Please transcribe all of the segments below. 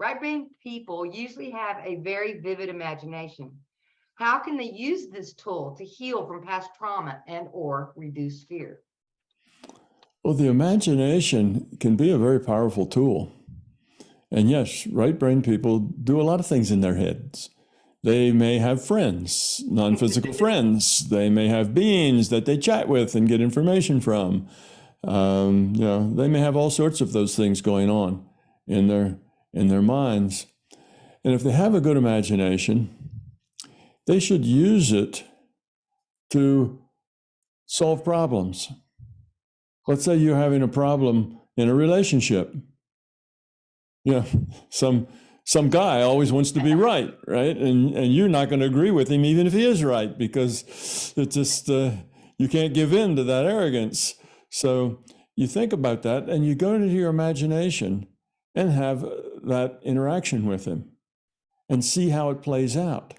right-brained people usually have a very vivid imagination. How can they use this tool to heal from past trauma and or reduce fear? Well, the imagination can be a very powerful tool. And yes, right-brained people do a lot of things in their heads. They may have friends, non-physical friends. They may have beings that they chat with and get information from. They may have all sorts of those things going on in their minds. And if they have a good imagination, they should use it to solve problems. Let's say you're having a problem in a relationship. Some guy always wants to be right? And you're not going to agree with him even if he is right, because it's just, you can't give in to that arrogance. So you think about that and you go into your imagination and have that interaction with him and see how it plays out.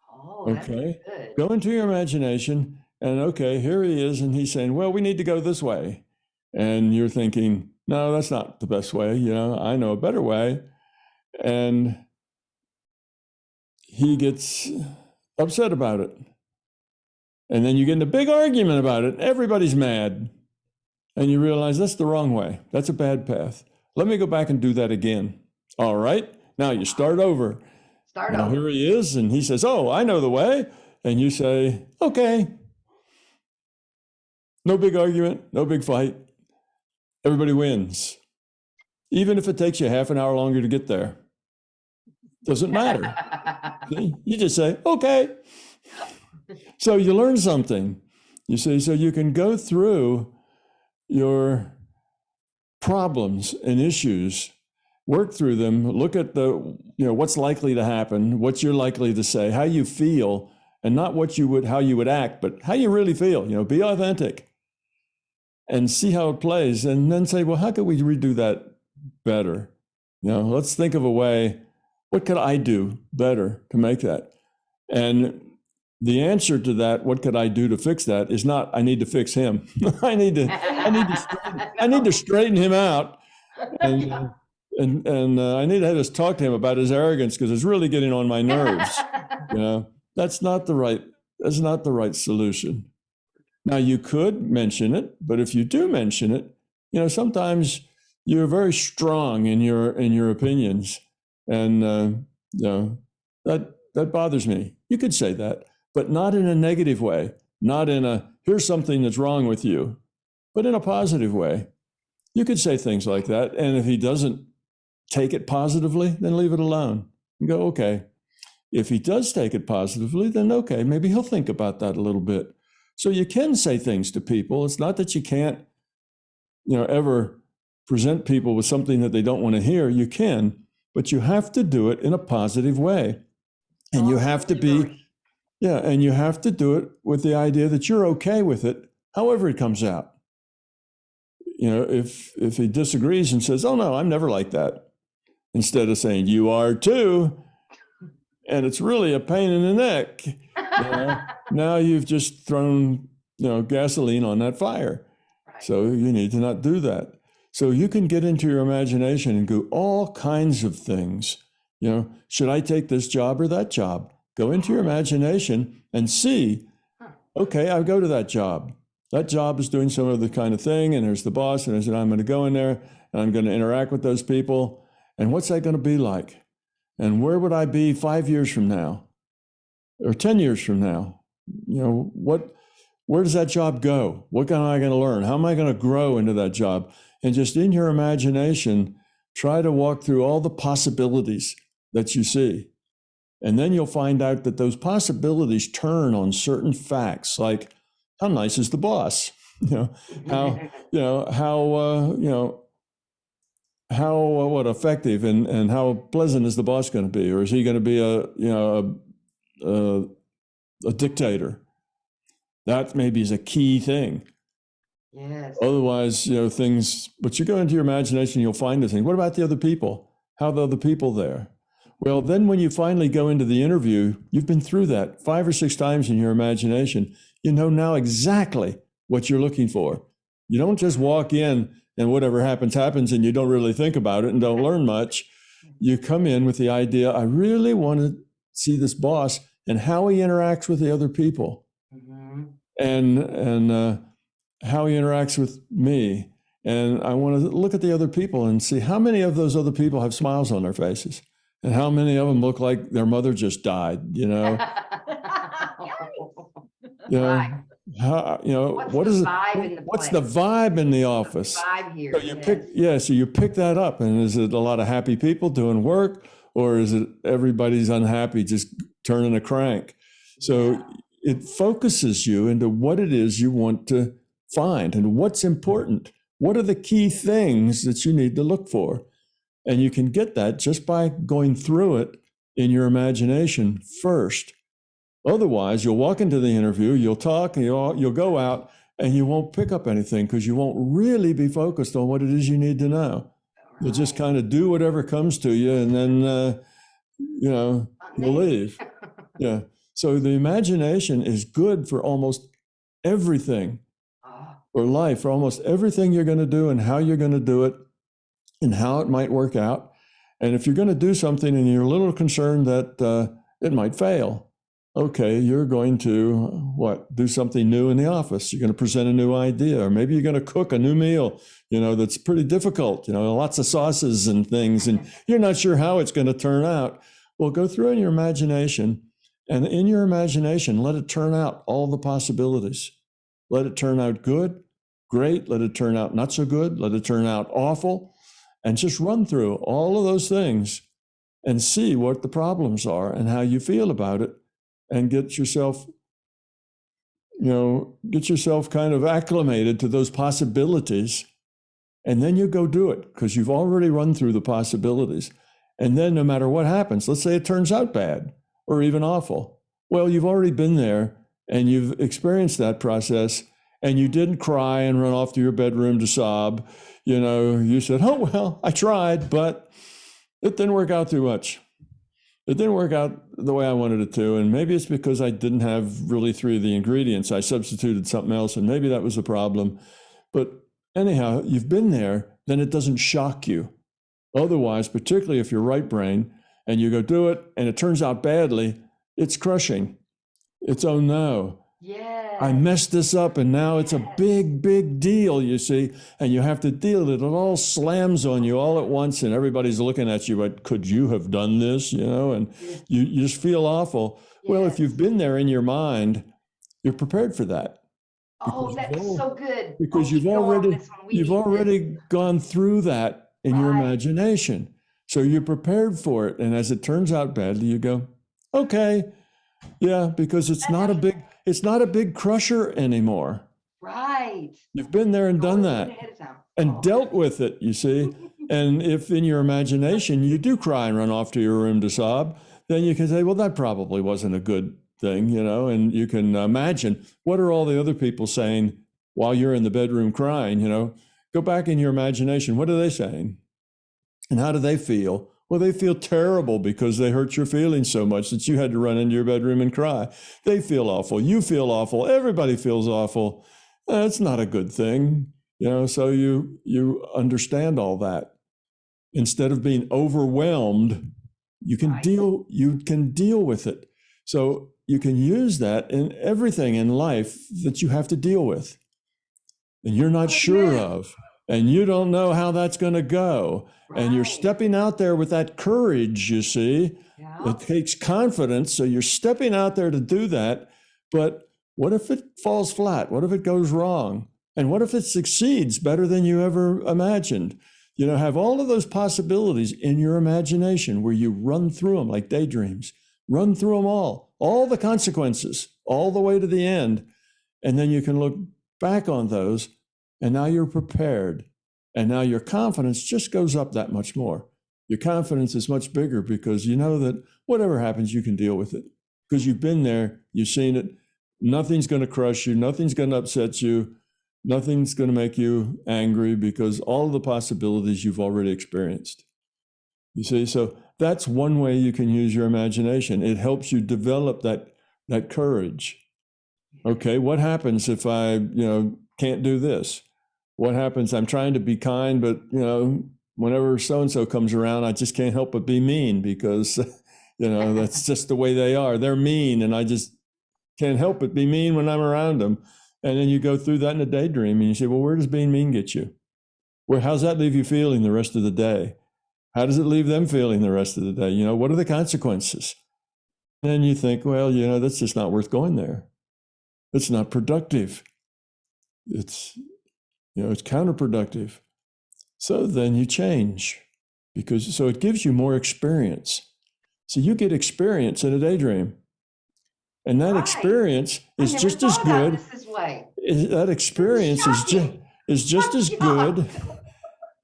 Oh, okay. Good. Go into your imagination and okay, here he is. And he's saying, well, we need to go this way. And you're thinking, no, that's not the best way. I know a better way. And he gets upset about it. And then you get in a big argument about it. Everybody's mad. And you realize that's the wrong way. That's a bad path. Let me go back and do that again. All right. Now you start over. Now here he is. And he says, oh, I know the way. And you say, okay. No big argument, no big fight. Everybody wins. Even if it takes you half an hour longer to get there. Doesn't matter. You just say, okay. So you learn something. You see, so you can go through your problems and issues, work through them, look at what's likely to happen, what you're likely to say, how you feel, and not how you would act, but how you really feel. Be authentic and see how it plays, and then say, well, how could we redo that better? Let's think of a way. What could I do better to make that? And the answer to that, what could I do to fix that, is not, I need to fix him. I need to straighten him out. And I need to just talk to him about his arrogance, because it's really getting on my nerves. That's not the right solution. Now you could mention it, but if you do mention it, sometimes you're very strong in your opinions. And that bothers me. You could say that, but not in a negative way, not in a, here's something that's wrong with you, but in a positive way. You could say things like that. And if he doesn't take it positively, then leave it alone and go, okay. If he does take it positively, then okay, maybe he'll think about that a little bit. So you can say things to people. It's not that you can't, ever present people with something that they don't want to hear. You can, but you have to do it in a positive way. And you have to and you have to do it with the idea that you're okay with it, however it comes out. If he disagrees and says, oh no, I'm never like that, instead of saying, you are too, and it's really a pain in the neck, now you've just thrown, gasoline on that fire. Right. So you need to not do that. So you can get into your imagination and do all kinds of things. Should I take this job or that job? Go into your imagination and see, okay, I'll go to that job. That job is doing some of the kind of thing, and there's the boss, and I'm going to go in there, and I'm going to interact with those people, and what's that going to be like? And where would I be 5 years from now? Or 10 years from now? Where does that job go? What am I going to learn? How am I going to grow into that job? And just in your imagination, try to walk through all the possibilities that you see. And then you'll find out that those possibilities turn on certain facts, like how nice is the boss? How effective and how pleasant is the boss going to be? Or is he going to be a dictator? That maybe is a key thing. Yes. Otherwise, things, but you go into your imagination, you'll find the thing. What about the other people? How are the other people there? Well, then when you finally go into the interview, you've been through that 5 or 6 times in your imagination. You know now exactly what you're looking for. You don't just walk in and whatever happens, happens, and you don't really think about it and don't learn much. You come in with the idea, I really want to see this boss and how he interacts with the other people, and how he interacts with me. And I want to look at the other people and see how many of those other people have smiles on their faces, and how many of them look like their mother just died, you know. You know, Right. how, you know, What's the vibe in the what's place? the vibe in the office? Vibe here. So you pick, so you pick that up, and is it a lot of happy people doing work, or is it everybody's unhappy, just turning a crank? So it focuses you into what it is you want to find and what's important. What are the key things that you need to look for? And you can get that just by going through it in your imagination first. Otherwise, you'll walk into the interview, you'll talk, and you'll go out, and you won't pick up anything because you won't really be focused on what it is you need to know. You'll just kind of do whatever comes to you, and then, you'll leave. Yeah. So the imagination is good for almost everything, for life, for almost everything you're going to do and how you're going to do it and how it might work out. And if you're going to do something and you're a little concerned that it might fail, okay, you're going to do something new in the office. You're going to present a new idea, or maybe you're going to cook a new meal, that's pretty difficult, lots of sauces and things, and you're not sure how it's going to turn out. Well, go through in your imagination, and in your imagination, let it turn out all the possibilities. Let it turn out good, great. Let it turn out not so good. Let it turn out awful. And just run through all of those things and see what the problems are and how you feel about it, and get yourself kind of acclimated to those possibilities. And then you go do it because you've already run through the possibilities. And then no matter what happens, let's say it turns out bad or even awful. Well, you've already been there and you've experienced that process, and you didn't cry and run off to your bedroom to sob. You said, oh, well, I tried, but it didn't work out too much. It didn't work out the way I wanted it to. And maybe it's because I didn't have really 3 of the ingredients. I substituted something else, and maybe that was the problem. But anyhow, you've been there, then it doesn't shock you. Otherwise, particularly if you're right brain and you go do it and it turns out badly, it's crushing. It's, oh no. Yeah. I messed this up, and now it's a big, big deal, you see, and you have to deal with it. It all slams on you all at once, and everybody's looking at you, but could you have done this, and you just feel awful. Yes. Well, if you've been there in your mind, you're prepared for that. Oh, that's so good. Because you've already gone through that in your imagination. So you're prepared for it. And as it turns out badly, you go, okay, yeah, because it's not a big crusher anymore. Right. You've been there and done that and dealt with it, you see. And if in your imagination you do cry and run off to your room to sob, then you can say, well, that probably wasn't a good thing, and you can imagine, what are all the other people saying while you're in the bedroom crying, Go back in your imagination. What are they saying? And how do they feel? Well, they feel terrible because they hurt your feelings so much that you had to run into your bedroom and cry. They feel awful. You feel awful. Everybody feels awful. It's not a good thing, so you understand all that. Instead of being overwhelmed, you can deal with it. So you can use that in everything in life that you have to deal with and you're not sure of, and you don't know how that's going to go. Right. And you're stepping out there with that courage, you see. Yeah. It takes confidence. So you're stepping out there to do that. But what if it falls flat? What if it goes wrong? And what if it succeeds better than you ever imagined? Have all of those possibilities in your imagination where you run through them like daydreams. Run through them all the consequences, all the way to the end. And then you can look back on those, and now you're prepared. And now your confidence just goes up that much more. Your confidence is much bigger because you know that whatever happens, you can deal with it. Because you've been there, you've seen it. Nothing's going to crush you. Nothing's going to upset you. Nothing's going to make you angry because all of the possibilities you've already experienced. You see, so that's one way you can use your imagination. It helps you develop that courage. Okay, what happens if I, can't do this? What happens? I'm trying to be kind, but, whenever so-and-so comes around, I just can't help but be mean because, that's just the way they are. They're mean, and I just can't help but be mean when I'm around them. And then you go through that in a daydream and you say, well, where does being mean get you? How's that leave you feeling the rest of the day? How does it leave them feeling the rest of the day? What are the consequences? And you think, well, that's just not worth going there. It's not productive. It's counterproductive. So then you change so it gives you more experience. So you get experience in a daydream. And that experience is just as good. That experience is just as good,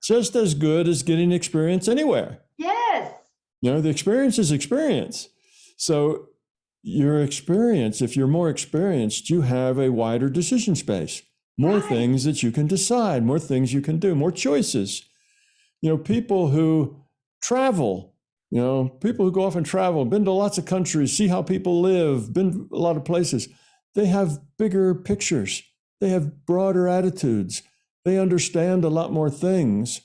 just as good as getting experience anywhere. Yes. The experience is experience. So your experience, if you're more experienced, you have a wider decision space, more things that you can decide, more things you can do, more choices. People who travel, people who go off and travel, been to lots of countries, see how people live, been a lot of places, they have bigger pictures. They have broader attitudes. They understand a lot more things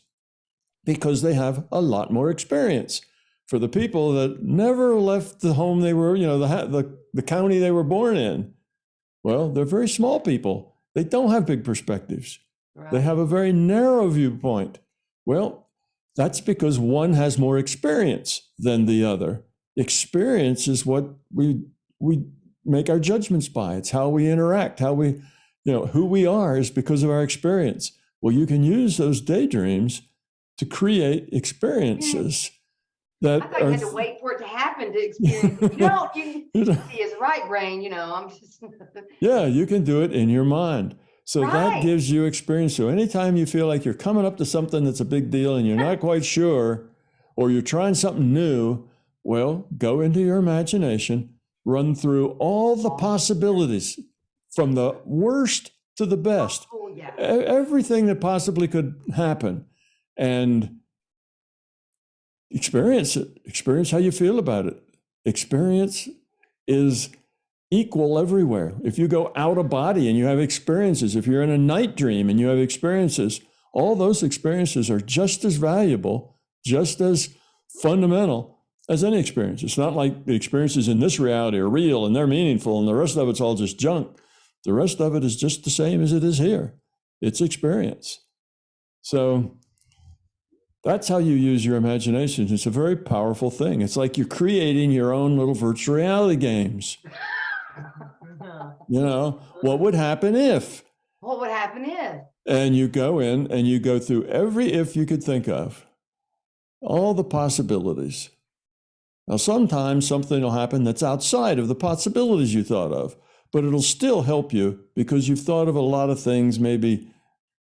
because they have a lot more experience. For the people that never left the home they were, the county they were born in, well, they're very small people. They don't have big perspectives. Right. They have a very narrow viewpoint. Well, that's because one has more experience than the other. Experience is what we make our judgments by. It's how we interact, who we are is because of our experience. Well, you can use those daydreams to create experiences. I thought you had to wait for it to happen to experience it. You can see his right brain, I'm just. Yeah, you can do it in your mind. So that gives you experience. So anytime you feel like you're coming up to something that's a big deal and you're not quite sure, or you're trying something new, well, go into your imagination, run through all the possibilities from the worst to the best, everything that possibly could happen, and experience it. Experience how you feel about it. Experience is equal everywhere. If you go out of body and you have experiences, if you're in a night dream and you have experiences, all those experiences are just as valuable, just as fundamental as any experience. It's not like the experiences in this reality are real and they're meaningful and the rest of it's all just junk. The rest of it is just the same as it is here. It's experience. So that's how you use your imagination. It's a very powerful thing. It's like you're creating your own little virtual reality games. What would happen if? What would happen if? And you go in and you go through every if you could think of, all the possibilities. Now, sometimes something will happen that's outside of the possibilities you thought of, but it'll still help you because you've thought of a lot of things maybe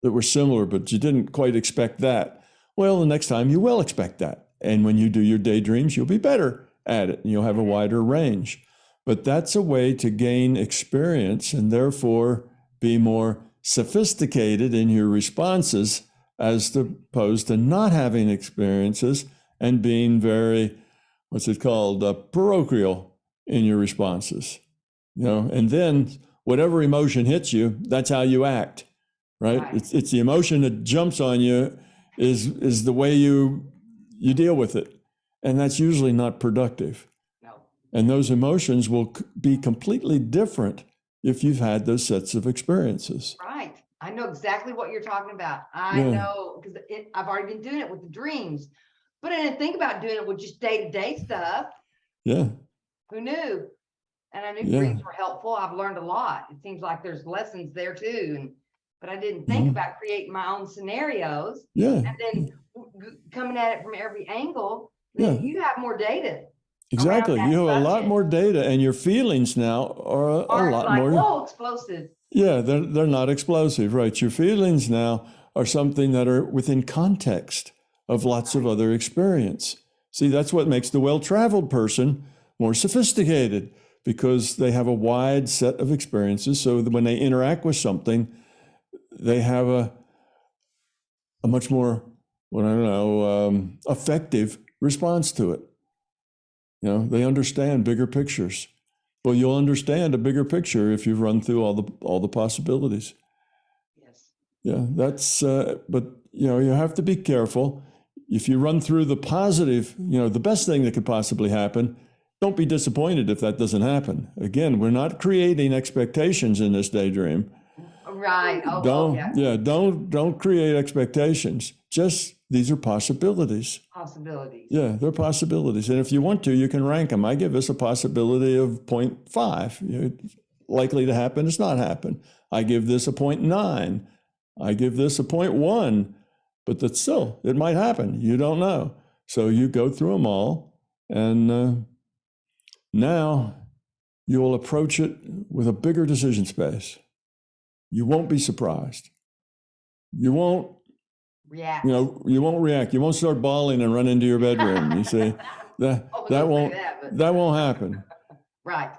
that were similar, but you didn't quite expect that. Well, the next time you will expect that. And when you do your daydreams, you'll be better at it and you'll have a wider range. But that's a way to gain experience and therefore be more sophisticated in your responses as opposed to not having experiences and being very, parochial in your responses. And then whatever emotion hits you, that's how you act, right? It's the emotion that jumps on you is the way you deal with it. And that's usually not productive. And those emotions will be completely different if you've had those sets of experiences. Right. I know exactly what you're talking about. I know because I've already been doing it with the dreams, but I didn't think about doing it with just day-to-day stuff. Yeah. Who knew? And I knew dreams were helpful. I've learned a lot. It seems like there's lessons there too. But I didn't think about creating my own scenarios. Yeah. And then coming at it from every angle, you have more data. Exactly. You have a lot more data, and your feelings now are a lot more. Whoa, explosive. Yeah, they're not explosive, right? Your feelings now are something that are within context of lots of other experience. See, that's what makes the well-traveled person more sophisticated, because they have a wide set of experiences. So that when they interact with something, they have a much more, effective response to it. They understand bigger pictures. Well, you'll understand a bigger picture if you've run through all the possibilities. Yes. Yeah, that's. But you have to be careful. if you run through the positive, the best thing that could possibly happen, don't be disappointed if that doesn't happen. Again, we're not creating expectations in this daydream. Right. Oh, yeah. Don't create expectations. Just these are possibilities. Possibilities. Yeah, they're possibilities. And if you want to, you can rank them. I give this a possibility of 0.5. Likely to happen, it's not happen. I give this a 0.9. I give this a 0.1. But that's still, it might happen. You don't know. So you go through them all. And now you will approach it with a bigger decision space. You won't be surprised. You won't react. You won't react. You won't start bawling and run into your bedroom. You see, that won't happen. Right.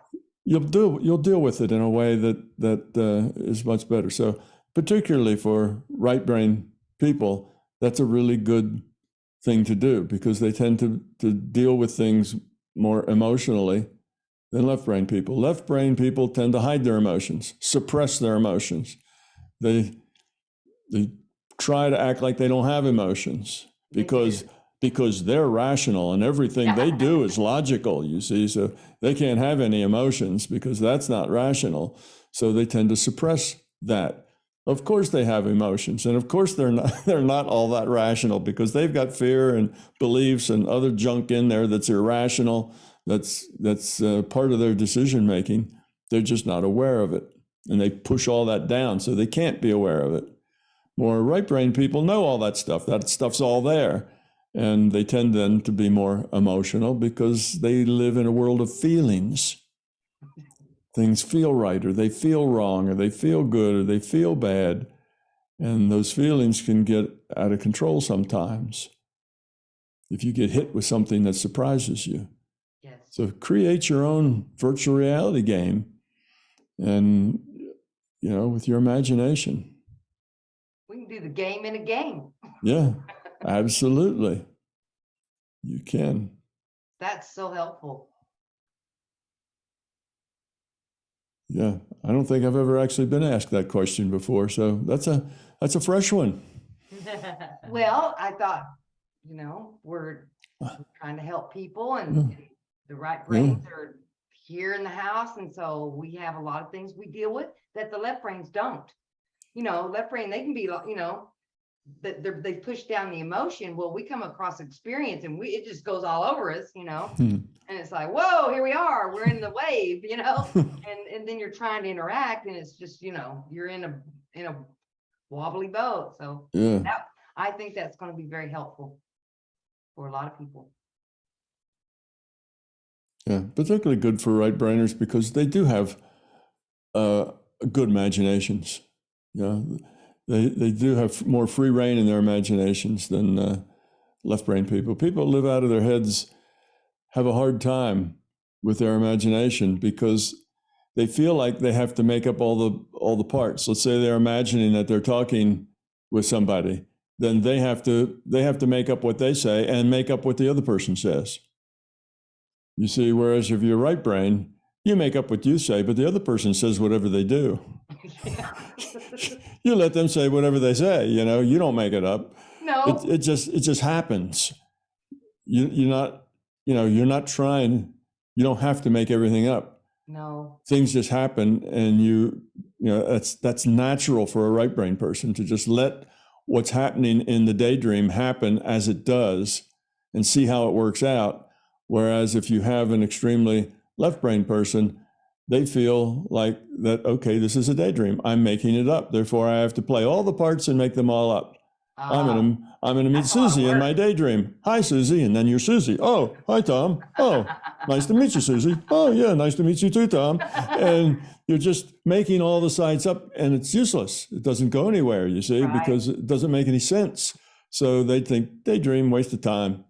You'll deal with it in a way that is much better. So particularly for right brain people, that's a really good thing to do because they tend to deal with things more emotionally than left brain people. Left brain people tend to hide their emotions, suppress their emotions. They try to act like they don't have emotions because they're rational and everything they do is logical, you see. So they can't have any emotions because that's not rational. So they tend to suppress that. Of course they have emotions, and of course they're not all that rational because they've got fear and beliefs and other junk in there that's irrational. That's part of their decision making. They're just not aware of it, and they push all that down so they can't be aware of it. More right brain people know all that stuff. That stuff's all there, and they tend then to be more emotional because they live in a world of feelings. Things feel right, or they feel wrong, or they feel good, or they feel bad. And those feelings can get out of control sometimes if you get hit with something that surprises you. Yes. So create your own virtual reality game and, with your imagination. We can do the game in a game. Yeah, absolutely. You can. That's so helpful. Yeah, I don't think I've ever actually been asked that question before, so that's a fresh one. Well, I thought, we're trying to help people, and the right brains are here in the house, and so we have a lot of things we deal with that the left brains don't. Left brain, they can be, that they push down the emotion. Well, we come across experience, and it just goes all over us, and it's like, whoa, here we are, we're in the wave, and then you're trying to interact, and it's just, you're in a wobbly boat. So I think that's going to be very helpful for a lot of people. Yeah, particularly good for right brainers because they do have good imaginations. They do have more free reign in their imaginations than left brain people. People who live out of their heads have a hard time with their imagination because they feel like they have to make up all the parts. Let's say they're imagining that they're talking with somebody, then they have to make up what they say and make up what the other person says. You see, whereas if you're right brain, you make up what you say, but the other person says whatever they do. You let them say whatever they say, you don't make it up. No. It just happens. You're not trying, you don't have to make everything up. No. Things just happen, and that's natural for a right brain person to just let what's happening in the daydream happen as it does and see how it works out. Whereas if you have an extremely left brain person, they feel like that, okay, this is a daydream. I'm making it up. Therefore, I have to play all the parts and make them all up. I'm gonna meet Susie in my daydream. Hi, Susie, and then you're Susie. Oh, hi, Tom. Oh, nice to meet you, Susie. Oh, yeah, nice to meet you too, Tom. And you're just making all the sides up, and it's useless. It doesn't go anywhere, you see, because it doesn't make any sense. So they think daydream, waste of time.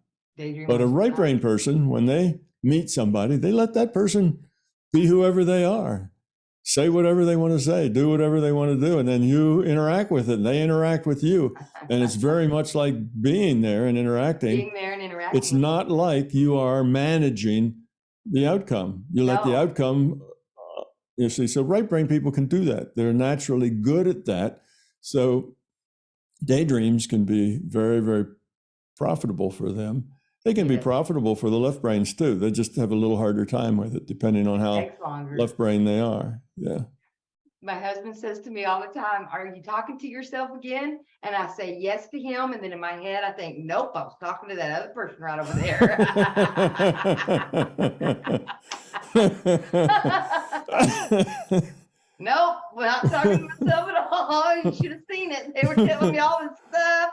But a right brain person, when they meet somebody, they let that person be whoever they are. Say whatever they want to say, do whatever they want to do, and then you interact with it, and they interact with you. And it's very much like being there and interacting. Being there and interacting. It's not like you are managing the outcome. You let the outcome, you see. So right brain people can do that. They're naturally good at that. So daydreams can be very, very profitable for them. They can be profitable for the left brains too. They just have a little harder time with it, depending on how left brain they are. Yeah. My husband says to me all the time, "Are you talking to yourself again?" And I say yes to him. And then in my head, I think, nope, I was talking to that other person right over there. Nope, we're not talking to myself at all. You should have seen it. They were telling me all this stuff.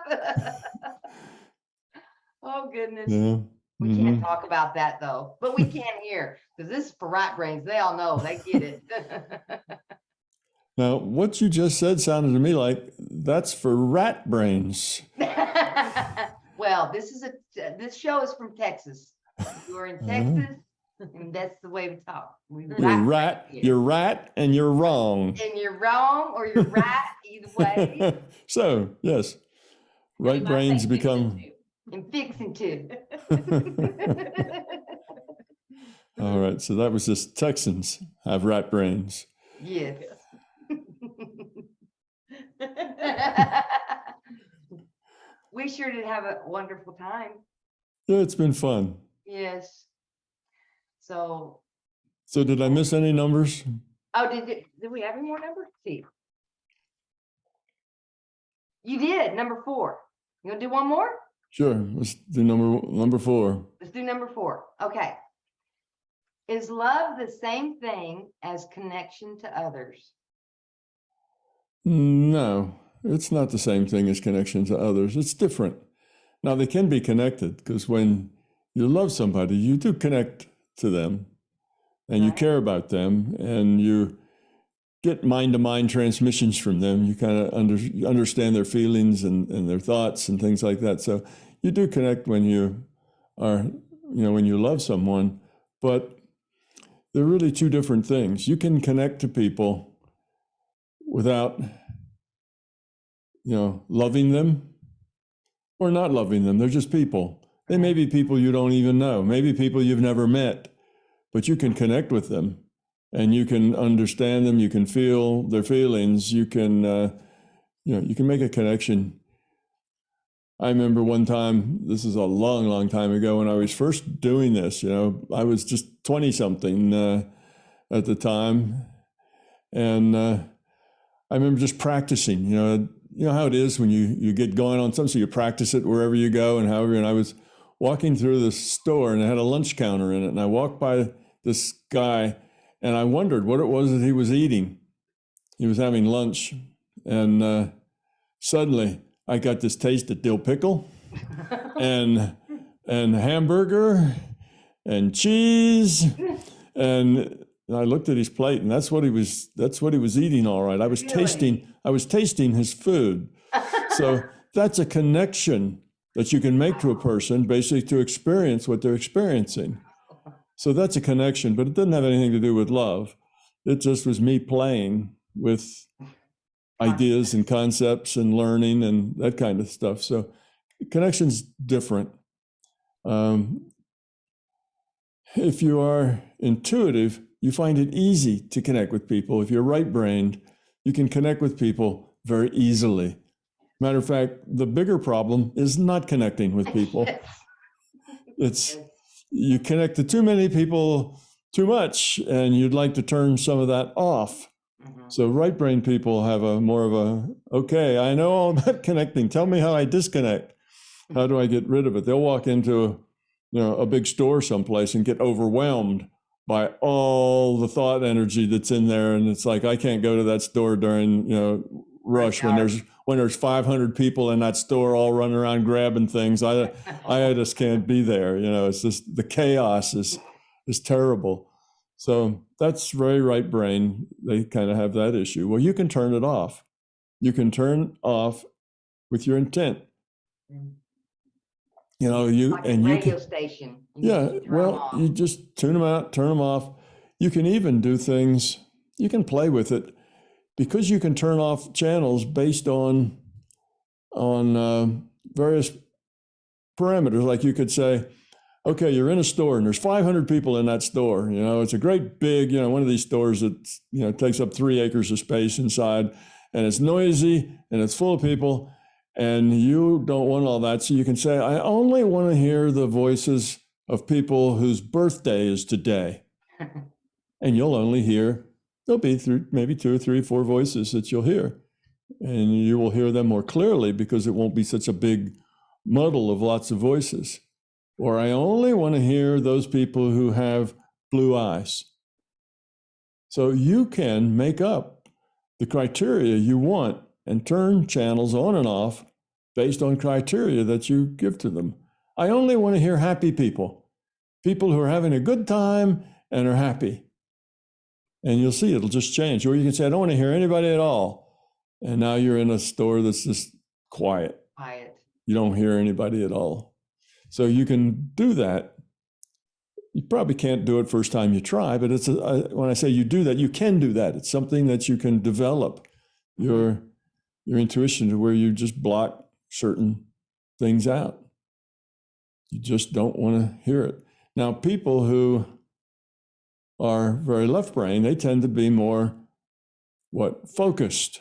Oh, goodness. Yeah. We can't talk about that, though. But we can here, because this is for right brains. They all know. They get it. Now, what you just said sounded to me like that's for rat brains. Well, this show is from Texas. You're in Texas, and that's the way we talk. You're right, and you're wrong. And you're wrong, or you're right, either way. So, yes, right brains become... And fixing to. All right, so that was just Texans have rat brains. Yes. We sure did have a wonderful time. Yeah, it's been fun. Yes. So did I miss any numbers? Oh, did we have any more numbers? See. You did, number 4. You gonna do one more? Sure, let's do number 4. Let's do number 4. Okay. Is love the same thing as connection to others? No, it's not the same thing as connection to others. It's different. Now, they can be connected because when you love somebody, you do connect to them and you care about them and you get mind-to-mind transmissions from them. You kind of understand their feelings and their thoughts and things like that. So you do connect when you are, when you love someone, but they're really two different things. You can connect to people without, loving them or not loving them. They're just people. They may be people you don't even know, maybe people you've never met, but you can connect with them and you can understand them. You can feel their feelings. You can, you can make a connection. I remember one time, this is a long, long time ago, when I was first doing this, I was just 20 something at the time. And I remember just practicing, you know how it is when you get going on something, so you practice it wherever you go and however. And I was walking through the store and it had a lunch counter in it. And I walked by this guy and I wondered what it was that he was eating. He was having lunch. And suddenly I got this taste of dill pickle and hamburger and cheese. And I looked at his plate and that's what he was eating. All right. I was tasting his food. So that's a connection that you can make to a person, basically to experience what they're experiencing. So that's a connection, but it doesn't have anything to do with love. It just was me playing with ideas and concepts and learning and that kind of stuff. So connection's different. If you are intuitive, you find it easy to connect with people. If you're right-brained, you can connect with people very easily. Matter of fact, the bigger problem is not connecting with people. It's you connect to too many people too much, and you'd like to turn some of that off. So right-brain people have okay, I know all about connecting. Tell me how I disconnect. How do I get rid of it? They'll walk into a big store someplace and get overwhelmed by all the thought energy that's in there. And it's like, I can't go to that store during, rush when there's 500 people in that store all running around grabbing things. I just can't be there. It's just the chaos is terrible. So that's very right brain. They kind of have that issue. Well, you can turn it off. You can turn off with your intent. Like a radio station. You just tune them out, turn them off. You can even do things, you can play with it because you can turn off channels based on various parameters. Like you could say, okay, you're in a store and there's 500 people in that store. It's a great big, one of these stores that, takes up 3 acres of space inside and it's noisy and it's full of people. And you don't want all that. So you can say, I only want to hear the voices of people whose birthday is today. And you'll only hear, there'll be maybe 2 or 3 or 4 voices that you'll hear. And you will hear them more clearly because it won't be such a big muddle of lots of voices. Or I only want to hear those people who have blue eyes. So you can make up the criteria you want and turn channels on and off based on criteria that you give to them. I only want to hear happy people, people who are having a good time and are happy. And you'll see it'll just change. Or you can say, I don't want to hear anybody at all. And now you're in a store that's just quiet. You don't hear anybody at all. So you can do that. You probably can't do it first time you try, but when I say you do that, you can do that. It's something that you can develop your intuition to where you just block certain things out. You just don't want to hear it. Now, people who are very left brain, they tend to be more focused.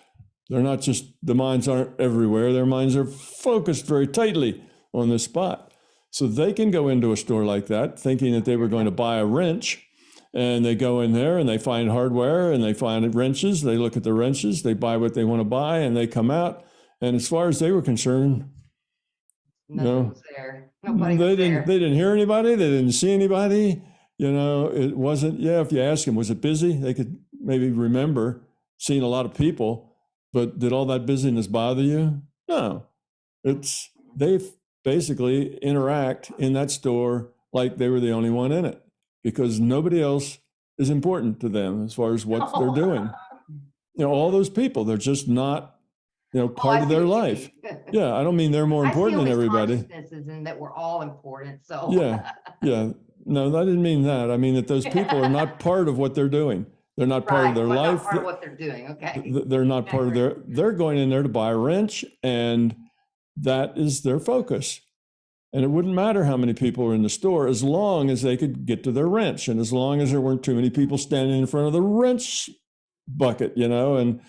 They're not just, the minds aren't everywhere. Their minds are focused very tightly on the spot. So they can go into a store like that thinking that they were going to buy a wrench, and they go in there and they find hardware and they find wrenches. They look at the wrenches, they buy what they want to buy, and they come out. And as far as they were concerned, nothing was there. Nobody was there. They didn't hear anybody. They didn't see anybody. It wasn't, if you ask them, was it busy? They could maybe remember seeing a lot of people, but did all that busyness bother you? No. They basically interact in that store like they were the only one in it because nobody else is important to them as far as what they're doing. All those people, they're just not, part of their life. Yeah, I don't mean they're more important than everybody. And that we're all important. So yeah. No, I didn't mean that. I mean that those people are not part of what they're doing. They're not part of their life. Not part of what they're doing. Okay. They're not part of they're going in there to buy a wrench, and that is their focus. And it wouldn't matter how many people are in the store as long as they could get to their wrench, and as long as there weren't too many people standing in front of the wrench bucket, and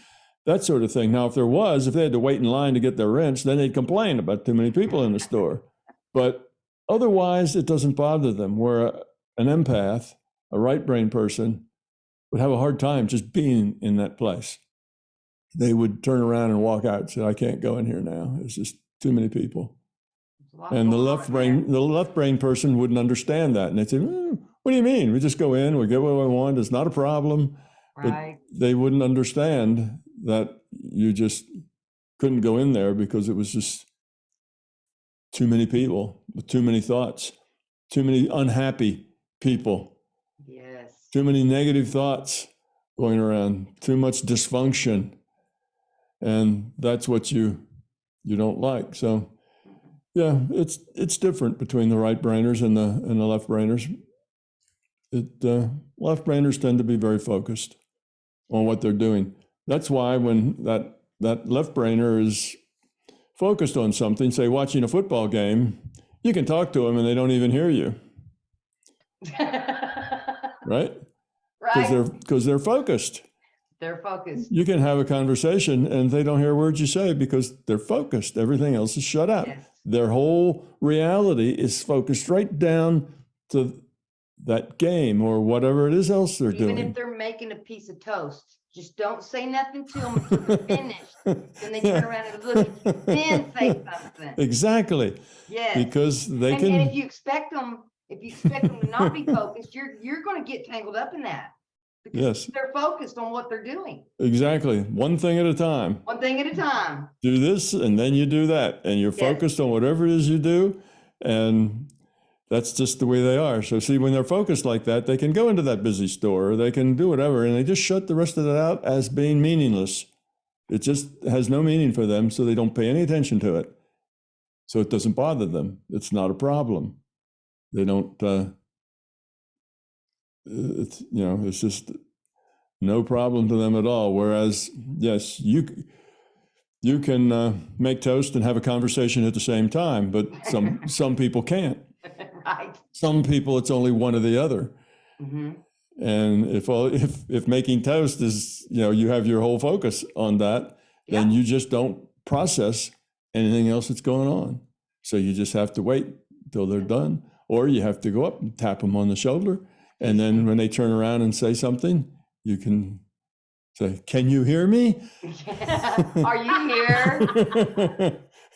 that sort of thing. Now, if they had to wait in line to get their wrench, then they'd complain about too many people in the store. But otherwise, it doesn't bother them, where an empath, a right brain person, would have a hard time just being in that place. They would turn around and walk out and say, I can't go in here now. It's just too many people. And the left brain person wouldn't understand that. And they'd say, what do you mean? We just go in, we get what we want. It's not a problem. Right. But they wouldn't understand that you just couldn't go in there because it was just too many people with too many thoughts, too many unhappy people. Yes. Too many negative thoughts going around, too much dysfunction. And that's what you don't like. So yeah, it's different between the right brainers and the left brainers. Left brainers tend to be very focused on what they're doing. That's why when that left brainer is focused on something, say watching a football game, you can talk to them and they don't even hear you. Right? Because they're focused. They're focused. You can have a conversation and they don't hear a word you say because they're focused. Everything else is shut out. Yes. Their whole reality is focused right down to that game or whatever it is else they're doing. Even if they're making a piece of toast, just don't say nothing to them until they're finished. Then they turn around and look at you, then say something. Exactly. Yes. Because they and, can. And if you expect them to not be focused, you're going to get tangled up in that. Because yes. They're focused on what they're doing. Exactly. One thing at a time. One thing at a time. Do this and then you do that. And you're focused on whatever it is you do. And that's just the way they are. So see, when they're focused like that, they can go into that busy store or they can do whatever. And they just shut the rest of it out as being meaningless. It just has no meaning for them. So they don't pay any attention to it. So it doesn't bother them. It's not a problem. They don't, it's just no problem to them at all. Whereas, yes, you can make toast and have a conversation at the same time, but some people can't. Right. Some people, it's only one or the other. Mm-hmm. And if making toast is, you have your whole focus on that, then you just don't process anything else that's going on. So you just have to wait till they're done, or you have to go up and tap them on the shoulder. And then when they turn around and say something, you can say, "Can you hear me? Are you here?"